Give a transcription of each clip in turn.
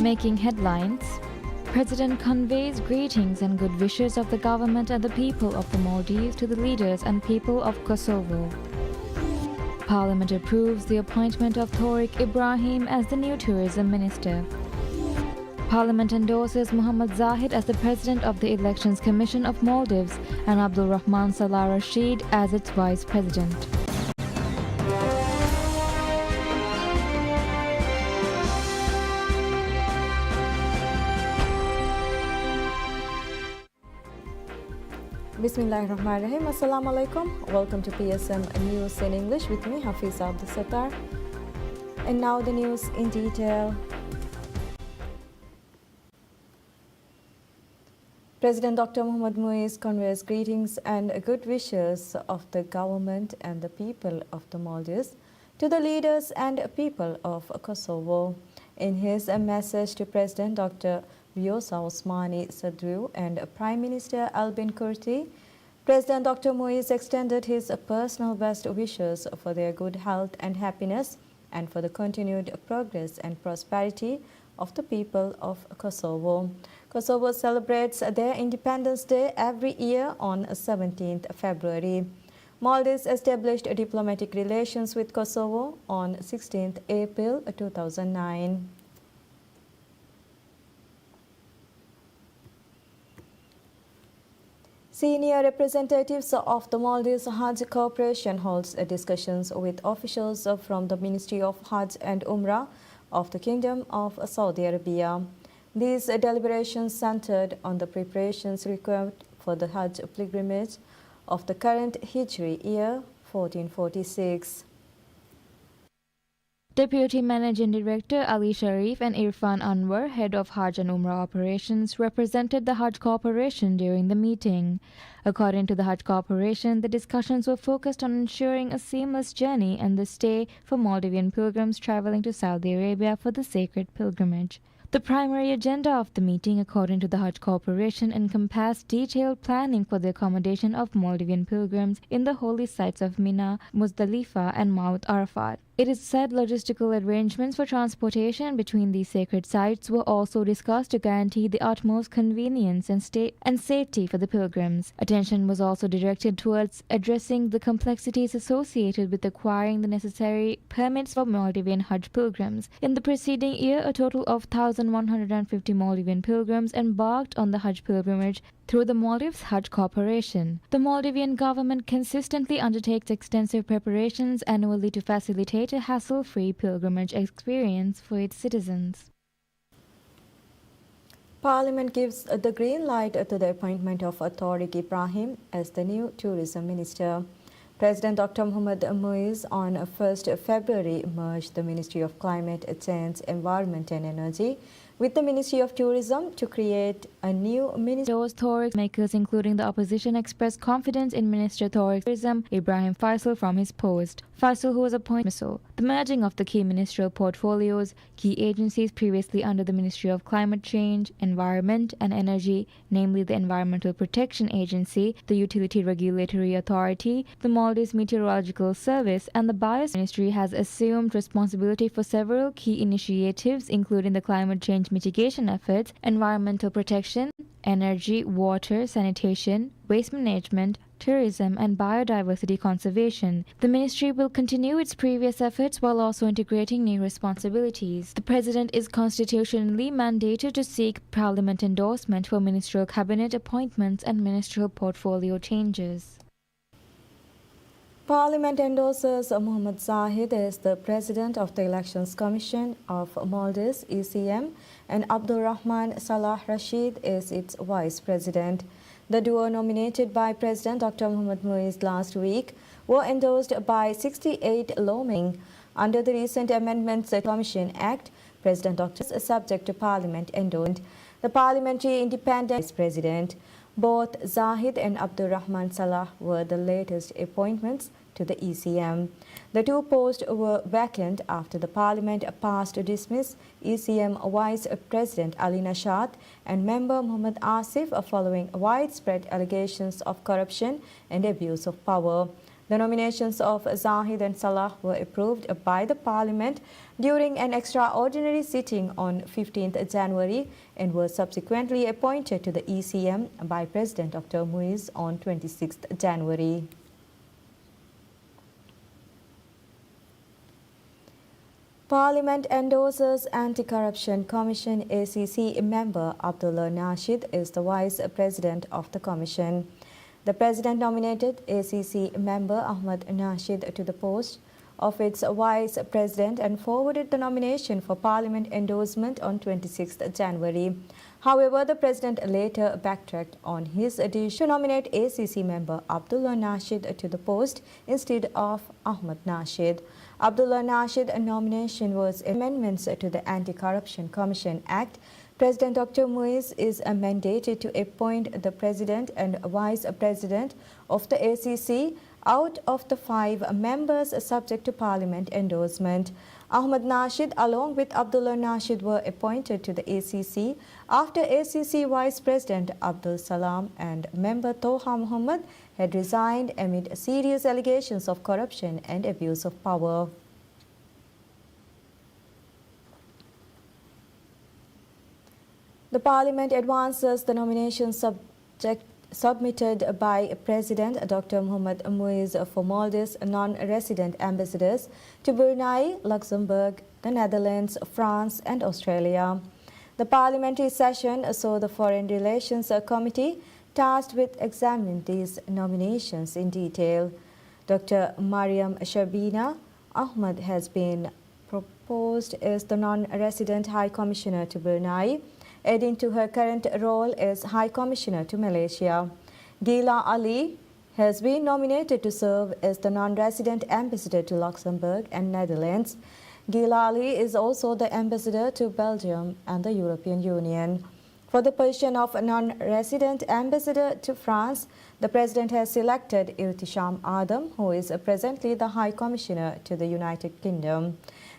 Making headlines, President conveys greetings and good wishes of the government and the people of the Maldives to the leaders and people of Kosovo. Parliament approves the appointment of Tariq Ibrahim as the new tourism minister. Parliament endorses Mohammad Zahid as the president of the Elections Commission of Maldives and Abdul Rahman Salah Rashid as its vice president. Bismillahirrahmanirrahim. Assalamu alaikum. Welcome to PSM News in English with me, Hafiza Abdul Sattar. And now the news in detail. President Dr. Mohamed Muiz conveys greetings and good wishes of the government and the people of the Maldives to the leaders and people of Kosovo. In his message to President Dr. Vjosa Osmani Sadriu and Prime Minister Albin Kurti, President Dr. Muiz extended his personal best wishes for their good health and happiness and for the continued progress and prosperity of the people of Kosovo. Kosovo celebrates their Independence Day every year on 17th February. Maldives established diplomatic relations with Kosovo on 16th April 2009. Senior representatives of the Maldives Hajj Corporation holds discussions with officials from the Ministry of Hajj and Umrah of the Kingdom of Saudi Arabia. These deliberations centered on the preparations required for the Hajj pilgrimage of the current Hijri year 1446. Deputy Managing Director Ali Sharif and Irfan Anwar, head of Hajj and Umrah operations, represented the Hajj Corporation during the meeting. According to the Hajj Corporation, the discussions were focused on ensuring a seamless journey and the stay for Maldivian pilgrims traveling to Saudi Arabia for the sacred pilgrimage. The primary agenda of the meeting, according to the Hajj Corporation, encompassed detailed planning for the accommodation of Maldivian pilgrims in the holy sites of Mina, Muzdalifah and Mount Arafat. It is said logistical arrangements for transportation between these sacred sites were also discussed to guarantee the utmost convenience and safety for the pilgrims. Attention was also directed towards addressing the complexities associated with acquiring the necessary permits for Maldivian Hajj pilgrims. In the preceding year, a total of 1,150 Maldivian pilgrims embarked on the Hajj pilgrimage through the Maldives Hajj Corporation. The Maldivian government consistently undertakes extensive preparations annually to facilitate a hassle-free pilgrimage experience for its citizens. Parliament gives the green light to the appointment of Tariq Ibrahim as the new tourism minister. President Dr. Mohamed Muiz on 1st February merged the Ministry of Climate Change, Environment and Energy with the Ministry of Tourism to create a new ministry. Those Tariq makers, including the opposition, expressed confidence in Minister Tariq Tourism Ibrahim Faisal from his post. Faisal, who was appointed, the merging of the key ministerial portfolios, key agencies previously under the Ministry of Climate Change, Environment and Energy, namely the Environmental Protection Agency, the Utility Regulatory Authority, the Maldives Meteorological Service and the Biosphere Ministry, has assumed responsibility for several key initiatives including the climate change mitigation efforts, environmental protection, energy, water, sanitation, waste management, tourism and biodiversity conservation. The ministry will continue its previous efforts while also integrating new responsibilities. The President is constitutionally mandated to seek Parliament endorsement for ministerial cabinet appointments and ministerial portfolio changes. Parliament endorses Mohammad Zahid as the President of the Elections Commission of Maldives, ECM, and Abdul Rahman Salah Rashid as its Vice President. The duo, nominated by President Dr. Mohamed Muiz last week, were endorsed by 68 lawmakers. Under the recent amendments to the Commission Act, President Dr. is subject to Parliament endorsement. The Parliamentary Independent Vice President. Both Zahid and Abdul Rahman Salah were the latest appointments to the ECM. The two posts were vacant after the Parliament passed to dismiss ECM Vice President Ali Nashad and member Muhammad Asif following widespread allegations of corruption and abuse of power. The nominations of Zahid and Salah were approved by the Parliament during an extraordinary sitting on 15th January and were subsequently appointed to the ECM by President Dr. Muiz on 26th January. Parliament endorses Anti-Corruption Commission ACC member Abdullah Nasheed is the Vice President of the Commission. The President nominated ACC member Ahmad Nasheed to the post of its Vice President and forwarded the nomination for Parliament endorsement on 26th January. However, the President later backtracked on his decision to nominate ACC member Abdullah Nasheed to the post instead of Ahmad Nasheed. Abdullah Nasheed's nomination was amendments to the Anti-Corruption Commission Act. President Dr. Muiz is mandated to appoint the President and Vice President of the ACC out of the 5 members subject to Parliament endorsement. Ahmad Nasheed along with Abdullah Nasheed were appointed to the ACC after ACC Vice President Abdul Salam and member Toha Muhammad had resigned amid serious allegations of corruption and abuse of power. The Parliament advances the nomination submitted by President Dr. Mohamed Muiz for Maldives non-resident ambassadors to Brunei, Luxembourg, the Netherlands, France and Australia. The parliamentary session saw the Foreign Relations Committee tasked with examining these nominations in detail. Dr. Mariam Shabina Ahmad has been proposed as the non-resident High Commissioner to Brunei, adding to her current role as High Commissioner to Malaysia. Gila Ali has been nominated to serve as the non-resident ambassador to Luxembourg and Netherlands. Gila Ali is also the ambassador to Belgium and the European Union. For the position of non-resident ambassador to France, the President has selected Irtisham Adam, who is presently the High Commissioner to the United Kingdom.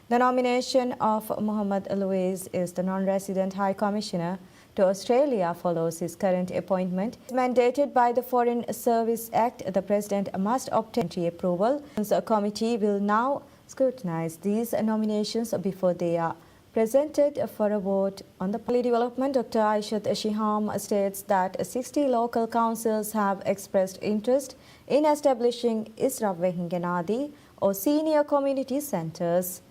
The nomination of Mohamed Louis is the non-resident High Commissioner to Australia follows his current appointment. Mandated by the Foreign Service Act, the President must obtain approval. The committee will now scrutinize these nominations before they are presented for a vote on the policy development. Dr. Aishat Shiham states that 60 local councils have expressed interest in establishing Isra Vehinganadi or senior community centers.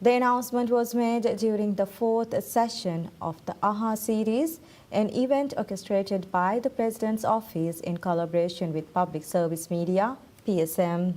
The announcement was made during the 4th session of the AHA series, an event orchestrated by the President's Office in collaboration with Public Service Media, PSM.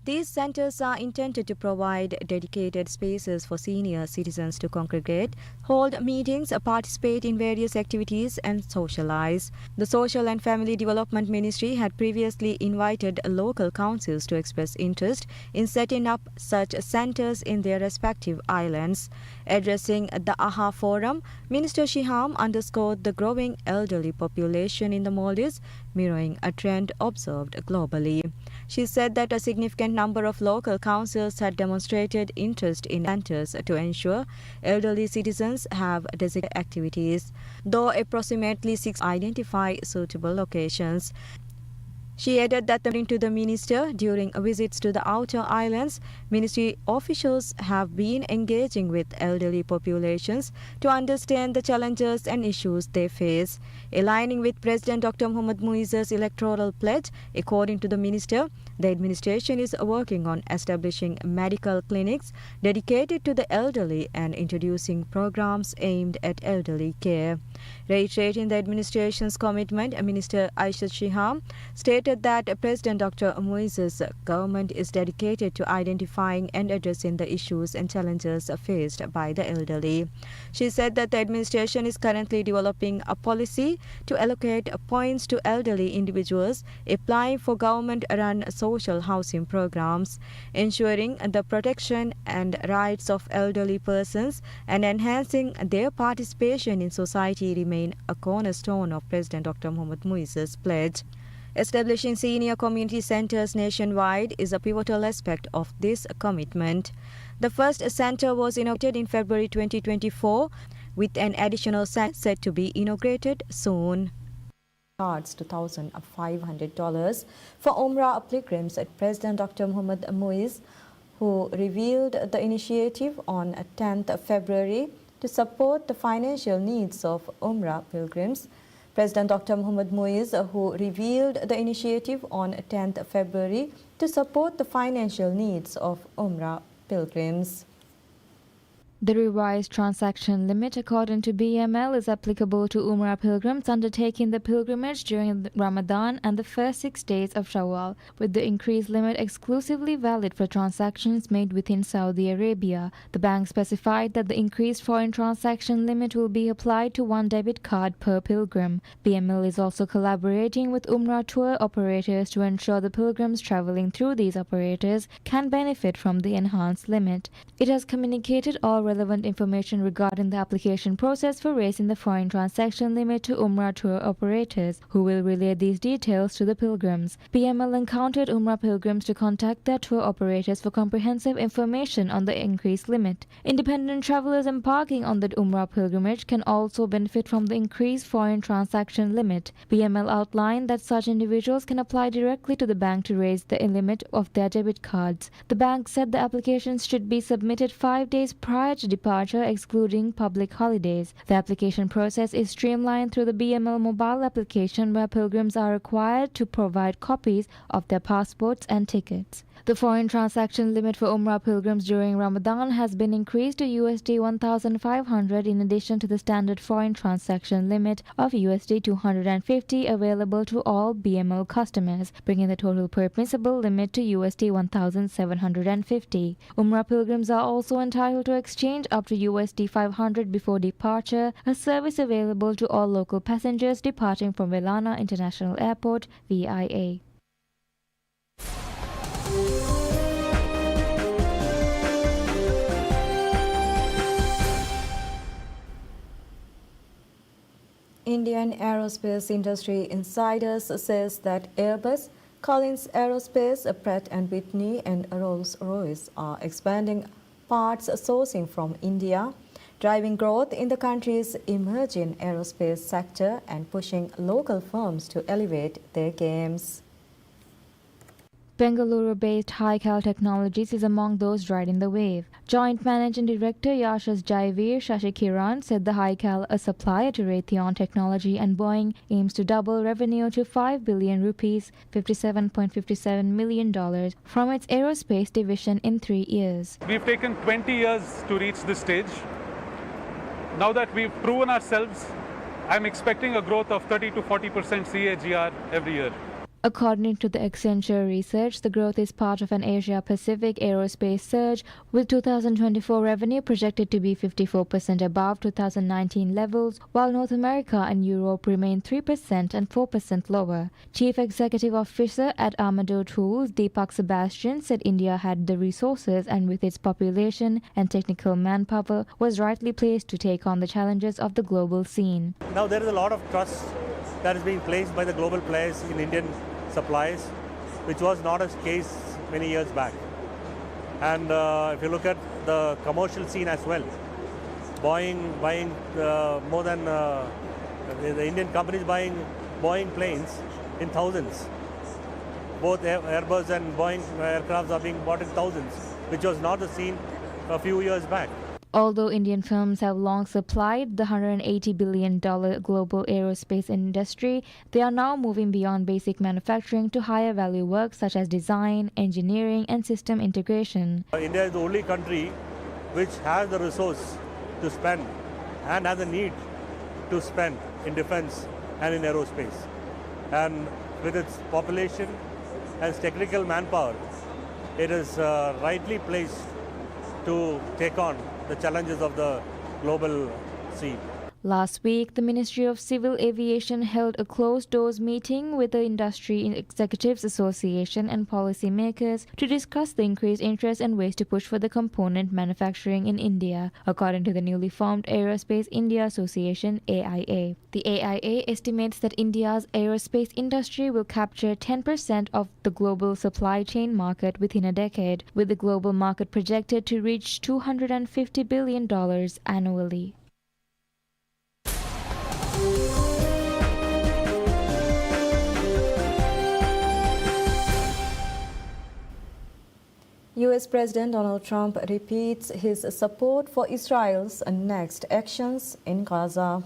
These centers are intended to provide dedicated spaces for senior citizens to congregate, hold meetings, participate in various activities and socialize. The Social and Family Development Ministry had previously invited local councils to express interest in setting up such centers in their respective islands. Addressing the AHA Forum, Minister Shiham underscored the growing elderly population in the Maldives, mirroring a trend observed globally. She said that a significant number of local councils had demonstrated interest in centers to ensure elderly citizens have designated activities, though approximately 6 identify suitable locations. She added that according to the minister, during visits to the outer islands, ministry officials have been engaging with elderly populations to understand the challenges and issues they face. Aligning with President Dr. Mohamed Muiz's electoral pledge, according to the minister, the administration is working on establishing medical clinics dedicated to the elderly and introducing programs aimed at elderly care. Reiterating the administration's commitment, Minister Aishat Shiham stated that President Dr. Muiz's government is dedicated to identifying and addressing the issues and challenges faced by the elderly. She said that the administration is currently developing a policy to allocate points to elderly individuals applying for government-run social housing programs, ensuring the protection and rights of elderly persons and enhancing their participation in society remain a cornerstone of President Dr. Mohamed Muiz's pledge. Establishing senior community centers nationwide is a pivotal aspect of this commitment. The first center was inaugurated in February 2024, with an additional center set to be inaugurated soon. cards to $1,500 for Umrah pilgrims. President Dr. Mohammad Muiz, who revealed the initiative on 10th February to support the financial needs of Umrah pilgrims. President Dr. Mohammad Muiz, who revealed the initiative on 10th February to support the financial needs of Umrah pilgrims. The revised transaction limit, according to BML, is applicable to Umrah pilgrims undertaking the pilgrimage during Ramadan and the first 6 days of Shawwal, with the increased limit exclusively valid for transactions made within Saudi Arabia. The bank specified that the increased foreign transaction limit will be applied to one debit card per pilgrim. BML is also collaborating with Umrah tour operators to ensure the pilgrims traveling through these operators can benefit from the enhanced limit. It has communicated all relevant information regarding the application process for raising the foreign transaction limit to Umrah tour operators, who will relay these details to the pilgrims. BML encountered Umrah pilgrims to contact their tour operators for comprehensive information on the increased limit. Independent travelers embarking on the Umrah pilgrimage can also benefit from the increased foreign transaction limit. BML outlined that such individuals can apply directly to the bank to raise the limit of their debit cards. The bank said the applications should be submitted 5 days prior to departure, excluding public holidays. The application process is streamlined through the BML mobile application, where pilgrims are required to provide copies of their passports and tickets. The foreign transaction limit for Umrah pilgrims during Ramadan has been increased to USD 1,500 in addition to the standard foreign transaction limit of USD 250 available to all BML customers, bringing the total permissible limit to USD 1,750. Umrah pilgrims are also entitled to exchange up to USD 500 before departure, a service available to all local passengers departing from Velana International Airport, VIA. Indian aerospace industry insiders says that Airbus, Collins Aerospace, Pratt & Whitney and Rolls-Royce are expanding parts sourcing from India, driving growth in the country's emerging aerospace sector and pushing local firms to elevate their games. Bengaluru-based Hikal Technologies is among those riding the wave. Joint Managing Director Yashas Jaivir Shashikiran said the Hikal, a supplier to Raytheon Technology and Boeing, aims to double revenue to 5 billion rupees, $57.57 million, from its aerospace division in 3 years. We've taken 20 years to reach this stage. Now that we've proven ourselves, I'm expecting a growth of 30 to 40% CAGR every year. According to the Accenture research, the growth is part of an Asia-Pacific aerospace surge, with 2024 revenue projected to be 54% above 2019 levels, while North America and Europe remain 3% and 4% lower. Chief Executive Officer at Armador Tools, Deepak Sebastian, said India had the resources and with its population and technical manpower was rightly placed to take on the challenges of the global scene. Now there is a lot of trust that is being placed by the global players in Indian supplies, which was not a case many years back. And if you look at the commercial scene as well, Boeing buying more than the Indian companies buying Boeing planes in thousands. Both Airbus and Boeing aircrafts are being bought in thousands, which was not the scene a few years back. Although Indian firms have long supplied the $180 billion global aerospace industry, they are now moving beyond basic manufacturing to higher value work such as design, engineering, and system integration. India is the only country which has the resource to spend and has a need to spend in defense and in aerospace. And with its population and its technical manpower, it is rightly placed to take on the challenges of the global scene. Last week, the Ministry of Civil Aviation held a closed-doors meeting with the Industry Executives Association and policymakers to discuss the increased interest and ways to push for the component manufacturing in India, according to the newly formed Aerospace India Association, AIA. The AIA estimates that India's aerospace industry will capture 10% of the global supply chain market within a decade, with the global market projected to reach $250 billion annually. U.S. President Donald Trump repeats his support for Israel's next actions in Gaza.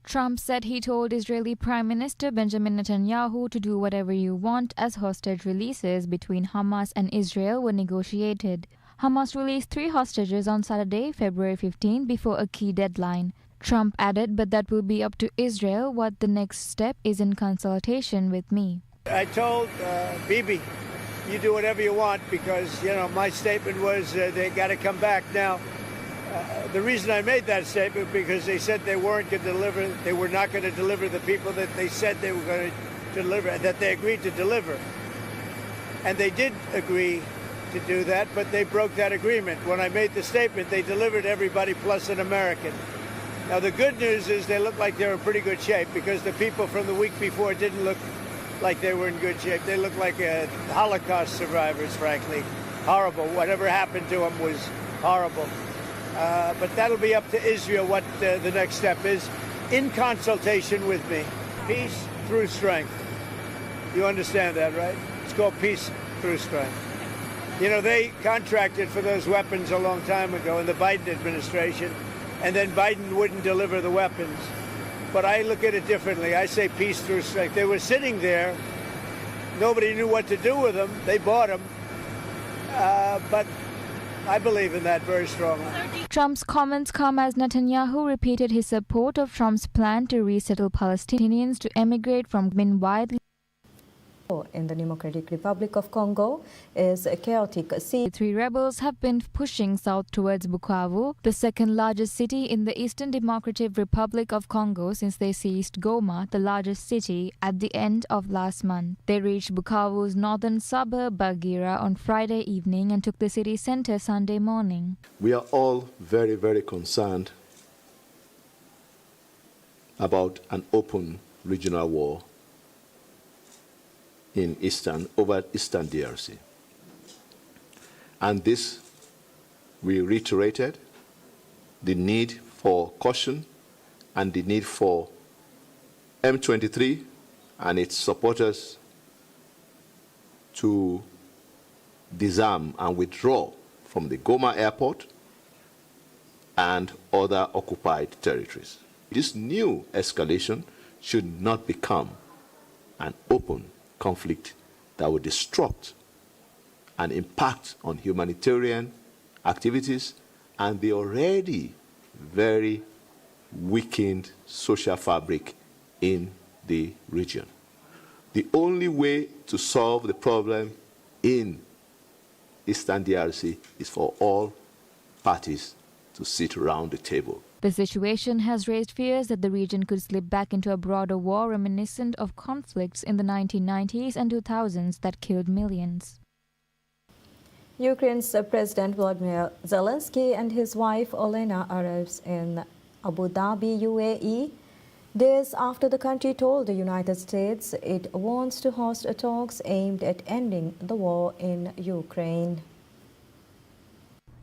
Trump said he told Israeli Prime Minister Benjamin Netanyahu to do whatever you want as hostage releases between Hamas and Israel were negotiated. Hamas released 3 hostages on Saturday, February 15, before a key deadline. Trump added, but that will be up to Israel. What the next step is in consultation with me. I told Bibi, you do whatever you want because, my statement was they got to come back. Now, the reason I made that statement because they said they weren't going to deliver, they were not going to deliver the people that they said they were going to deliver, that they agreed to deliver. And they did agree to do that, but they broke that agreement. When I made the statement, they delivered everybody plus an American. Now, the good news is they look like they're in pretty good shape because the people from the week before didn't look like they were in good shape. They looked like Holocaust survivors, frankly. Horrible. Whatever happened to them was horrible. But that'll be up to Israel what the next step is, in consultation with me. Peace through strength. You understand that, right? It's called peace through strength. They contracted for those weapons a long time ago in the Biden administration, and then Biden wouldn't deliver the weapons. But I look at it differently. I say peace through strength. They were sitting there. Nobody knew what to do with them. They bought them. But I believe in that very strongly. Trump's comments come as Netanyahu repeated his support of Trump's plan to resettle Palestinians to emigrate from widely in the Democratic Republic of Congo is a chaotic scene. 3 rebels have been pushing south towards Bukavu, the second largest city in the Eastern Democratic Republic of Congo since they seized Goma, the largest city, at the end of last month. They reached Bukavu's northern suburb Bagira on Friday evening and took the city center Sunday morning. We are all very, very concerned about an open regional war over Eastern DRC. And this, we reiterated the need for caution and the need for M23 and its supporters to disarm and withdraw from the Goma airport and other occupied territories. This new escalation should not become an open conflict that will disrupt and impact on humanitarian activities and the already very weakened social fabric in the region. The only way to solve the problem in Eastern DRC is for all parties to sit around the table. The situation has raised fears that the region could slip back into a broader war reminiscent of conflicts in the 1990s and 2000s that killed millions. Ukraine's President Volodymyr Zelensky and his wife Olena arrives in Abu Dhabi, UAE, days after the country told the United States it wants to host talks aimed at ending the war in Ukraine.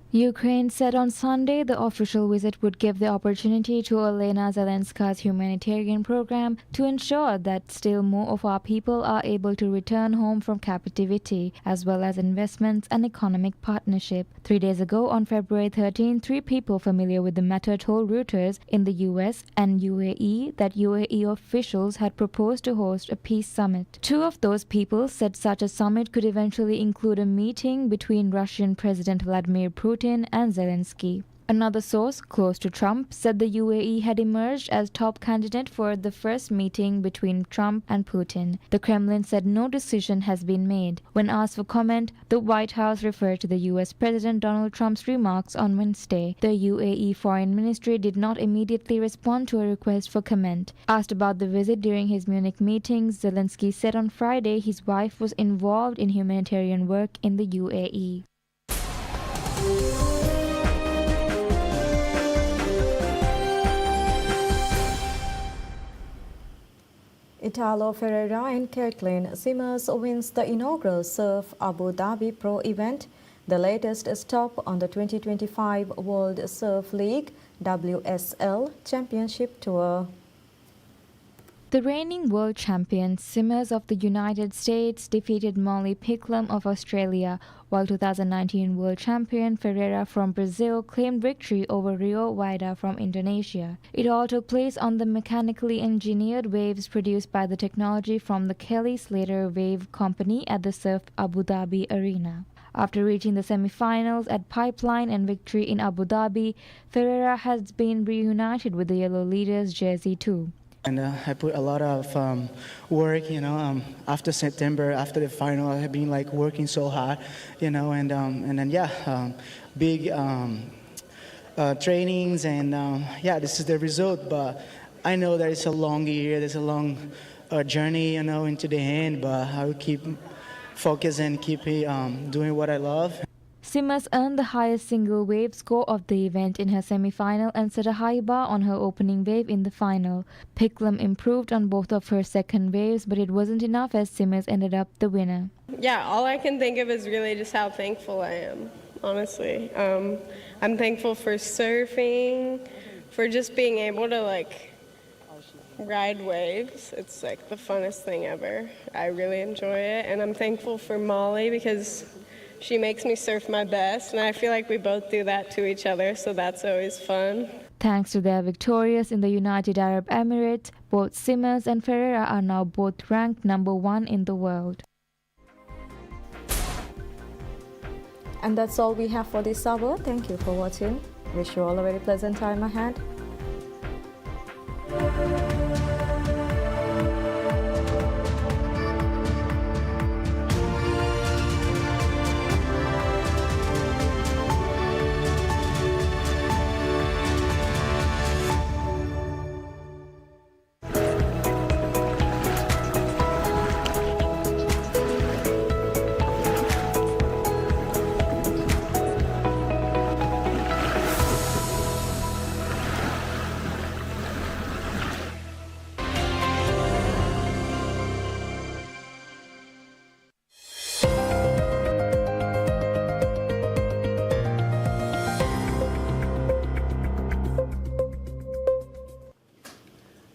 Ukraine said on Sunday the official visit would give the opportunity to Olena Zelenska's humanitarian program to ensure that still more of our people are able to return home from captivity, as well as investments and economic partnership. 3 days ago, on February 13, 3 people familiar with the matter told Reuters in the US and UAE that UAE officials had proposed to host a peace summit. 2 of those people said such a summit could eventually include a meeting between Russian President Vladimir Putin and Zelensky. Another source close to Trump said the UAE had emerged as top candidate for the first meeting between Trump and Putin. The Kremlin said no decision has been made. When asked for comment, the White House referred to the US President Donald Trump's remarks on Wednesday. The UAE Foreign Ministry did not immediately respond to a request for comment. Asked about the visit during his Munich meetings, Zelensky said on Friday his wife was involved in humanitarian work in the UAE. Italo Ferreira and Caitlin Simmers wins the inaugural Surf Abu Dhabi Pro event, the latest stop on the 2025 World Surf League WSL Championship Tour. The reigning world champion Simmers of the United States defeated Molly Picklum of Australia, while 2019 world champion Ferreira from Brazil claimed victory over Rio Vida from Indonesia. It all took place on the mechanically engineered waves produced by the technology from the Kelly Slater Wave Company at the Surf Abu Dhabi Arena. After reaching the semi-finals at Pipeline and victory in Abu Dhabi, Ferreira has been reunited with the Yellow Leaders jersey too. And I put a lot of work, after September, after the final, I have been like working so hard, and then big trainings, and this is the result. But I know that it's a long year, there's a long journey, into the end. But I will keep focused and keep doing what I love. Simmers earned the highest single wave score of the event in her semi-final and set a high bar on her opening wave in the final. Picklum improved on both of her second waves, but it wasn't enough as Simmers ended up the winner. Yeah, all I can think of is really just how thankful I am, honestly. I'm thankful for surfing, for just being able to ride waves. It's like the funnest thing ever. I really enjoy it, and I'm thankful for Molly because she makes me surf my best, and I feel like we both do that to each other, so that's always fun. Thanks to their victorious in the United Arab Emirates, both Simmers and Ferreira are now both ranked number 1 in the world. And that's all we have for this hour. Thank you for watching. Wish you all a very pleasant time ahead.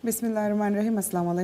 Bismillahirrahmanirrahim. Assalamu alaikum.